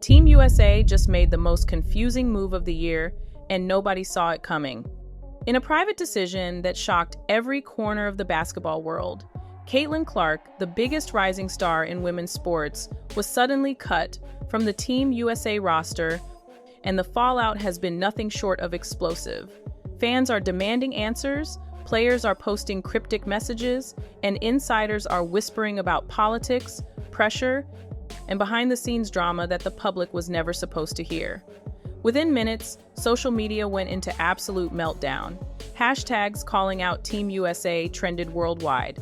Team USA just made the most confusing move of the year, and nobody saw it coming. In a private decision that shocked every corner of the basketball world, Caitlin Clark, the biggest rising star in women's sports, was suddenly cut from the Team USA roster, and the fallout has been nothing short of explosive. Fans are demanding answers, players are posting cryptic messages, and insiders are whispering about politics, pressure, and behind-the-scenes drama that the public was never supposed to hear. Within minutes, social media went into absolute meltdown. Hashtags calling out Team USA trended worldwide.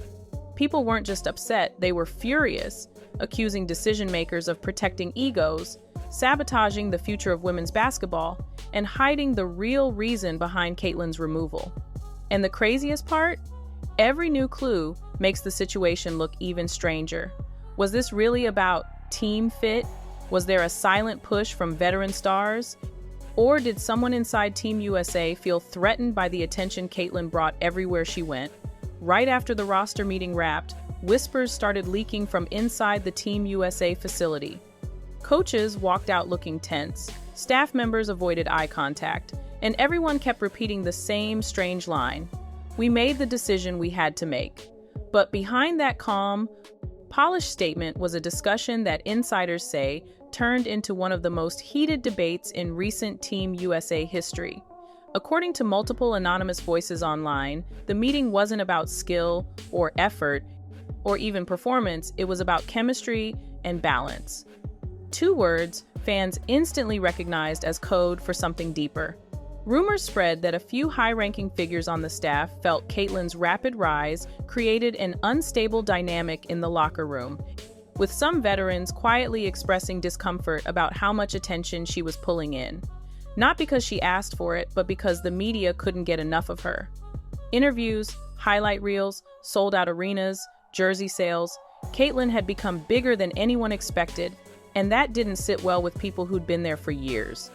People weren't just upset, they were furious, accusing decision-makers of protecting egos, sabotaging the future of women's basketball, and hiding the real reason behind Caitlin's removal. And the craziest part? Every new clue makes the situation look even stranger. Was this really about team fit? Was there a silent push from veteran stars? Or did someone inside Team USA feel threatened by the attention Caitlin brought everywhere she went? Right after the roster meeting wrapped, whispers started leaking from inside the Team USA facility. Coaches walked out looking tense, staff members avoided eye contact, and everyone kept repeating the same strange line: "We made the decision we had to make." But behind that calm, polished statement was a discussion that insiders say turned into one of the most heated debates in recent Team USA history. According to multiple anonymous voices online, the meeting wasn't about skill or effort or even performance, it was about chemistry and balance. Two words fans instantly recognized as code for something deeper. Rumors spread that a few high-ranking figures on the staff felt Caitlin's rapid rise created an unstable dynamic in the locker room, with some veterans quietly expressing discomfort about how much attention she was pulling in. Not because she asked for it, but because the media couldn't get enough of her. Interviews, highlight reels, sold-out arenas, jersey sales, Caitlin had become bigger than anyone expected, and that didn't sit well with people who'd been there for years.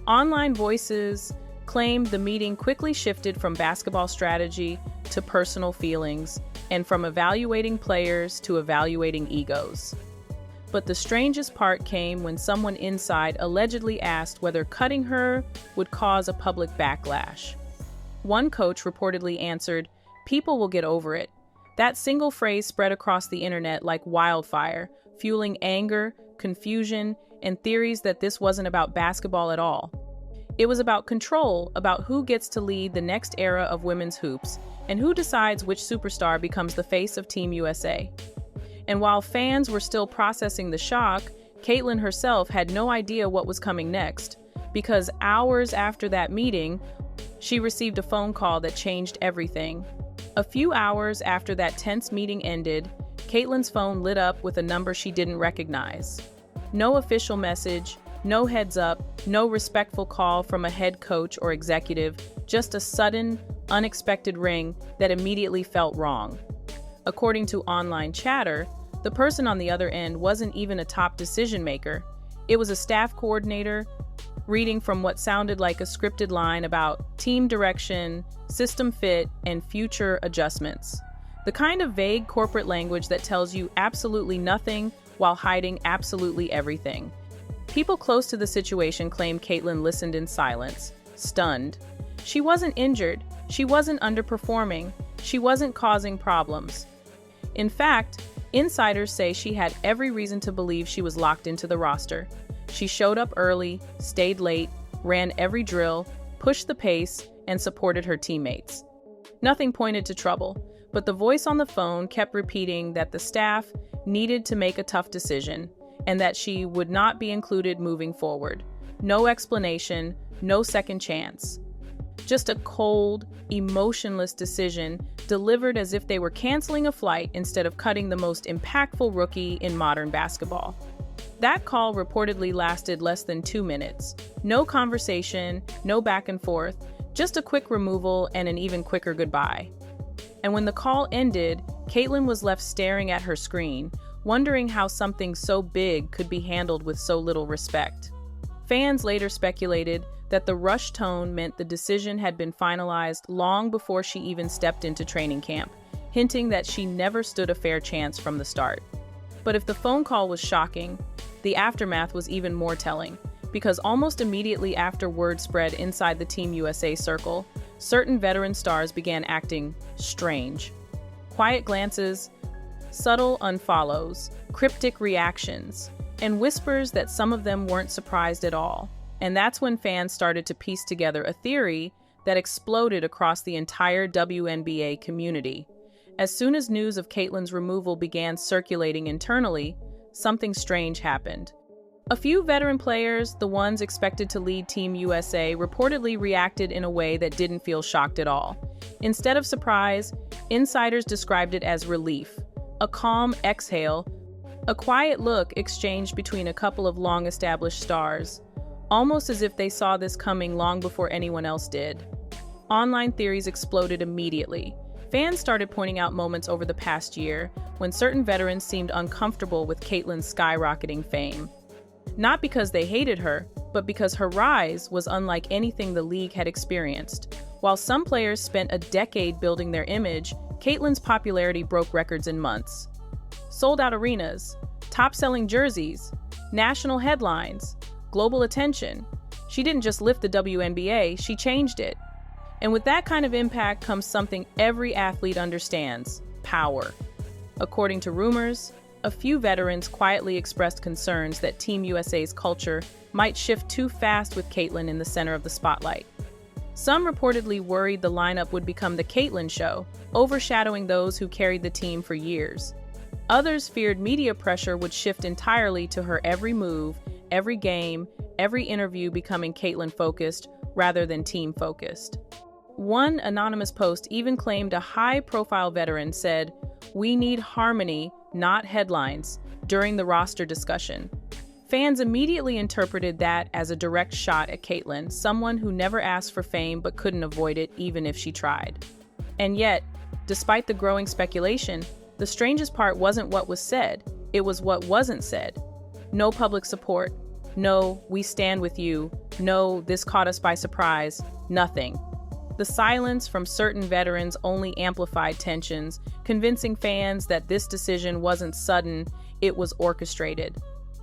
Online voices claimed the meeting quickly shifted from basketball strategy to personal feelings, and from evaluating players to evaluating egos. But the strangest part came when someone inside allegedly asked whether cutting her would cause a public backlash. One coach reportedly answered, "People will get over it." That single phrase spread across the internet like wildfire, fueling anger, confusion, and theories that this wasn't about basketball at all. It was about control, about who gets to lead the next era of women's hoops, and who decides which superstar becomes the face of Team USA. And while fans were still processing the shock, Caitlin herself had no idea what was coming next, because hours after that meeting, she received a phone call that changed everything. A few hours after that tense meeting ended, Caitlin's phone lit up with a number she didn't recognize. No official message, no heads up, no respectful call from a head coach or executive, just a sudden, unexpected ring that immediately felt wrong. According to online chatter, the person on the other end wasn't even a top decision maker. It was a staff coordinator reading from what sounded like a scripted line about team direction, system fit, and future adjustments. The kind of vague corporate language that tells you absolutely nothing while hiding absolutely everything. People close to the situation claim Caitlin listened in silence, stunned. She wasn't injured, she wasn't underperforming, she wasn't causing problems. In fact, insiders say she had every reason to believe she was locked into the roster. She showed up early, stayed late, ran every drill, pushed the pace, and supported her teammates. Nothing pointed to trouble, but the voice on the phone kept repeating that the staff needed to make a tough decision and that she would not be included moving forward. No explanation, no second chance. Just a cold, emotionless decision delivered as if they were canceling a flight instead of cutting the most impactful rookie in modern basketball. That call reportedly lasted less than 2 minutes. No conversation, no back and forth, just a quick removal and an even quicker goodbye. And when the call ended, Caitlin was left staring at her screen, wondering how something so big could be handled with so little respect. Fans later speculated that the rushed tone meant the decision had been finalized long before she even stepped into training camp, hinting that she never stood a fair chance from the start. But if the phone call was shocking, The aftermath was even more telling, because almost immediately after word spread inside the Team USA circle, certain veteran stars began acting strange. Quiet glances, subtle unfollows, cryptic reactions, and whispers that some of them weren't surprised at all. And that's when fans started to piece together a theory that exploded across the entire WNBA community. As soon as news of Caitlyn's removal began circulating internally, something strange happened. A few veteran players, the ones expected to lead Team USA, reportedly reacted in a way that didn't feel shocked at all. Instead of surprise, insiders described it as relief, a calm exhale, a quiet look exchanged between a couple of long-established stars, almost as if they saw this coming long before anyone else did. Online theories exploded immediately. Fans started pointing out moments over the past year when certain veterans seemed uncomfortable with Caitlyn's skyrocketing fame. Not because they hated her, but because her rise was unlike anything the league had experienced. While some players spent a decade building their image, Caitlyn's popularity broke records in months. Sold-out arenas, top-selling jerseys, national headlines, global attention. She didn't just lift the WNBA, she changed it. And with that kind of impact comes something every athlete understands: power. According to rumors, a few veterans quietly expressed concerns that Team USA's culture might shift too fast with Caitlyn in the center of the spotlight. Some reportedly worried the lineup would become the Caitlyn show, overshadowing those who carried the team for years. Others feared media pressure would shift entirely to her every move, every game, every interview becoming Caitlyn-focused rather than team-focused. One anonymous post even claimed a high-profile veteran said, "We need harmony, not headlines," during the roster discussion. Fans immediately interpreted that as a direct shot at Caitlyn, someone who never asked for fame but couldn't avoid it even if she tried. And yet, despite the growing speculation, the strangest part wasn't what was said, it was what wasn't said. No public support. No, "we stand with you." No, "this caught us by surprise." Nothing. The silence from certain veterans only amplified tensions, convincing fans that this decision wasn't sudden, it was orchestrated.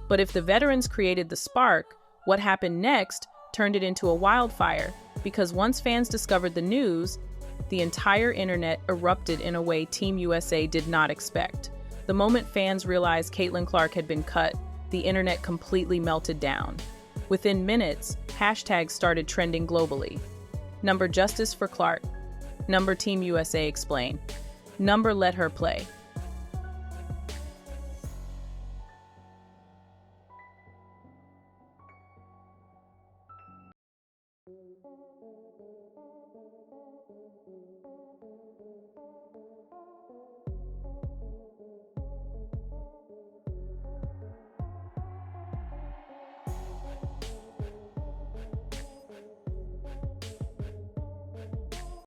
But if the veterans created the spark, what happened next turned it into a wildfire, because once fans discovered the news, the entire internet erupted in a way Team USA did not expect. The moment fans realized Caitlyn Clark had been cut, the internet completely melted down. Within minutes, hashtags started trending globally. Number Justice for Clark. Number Team USA explain. Number Let Her Play.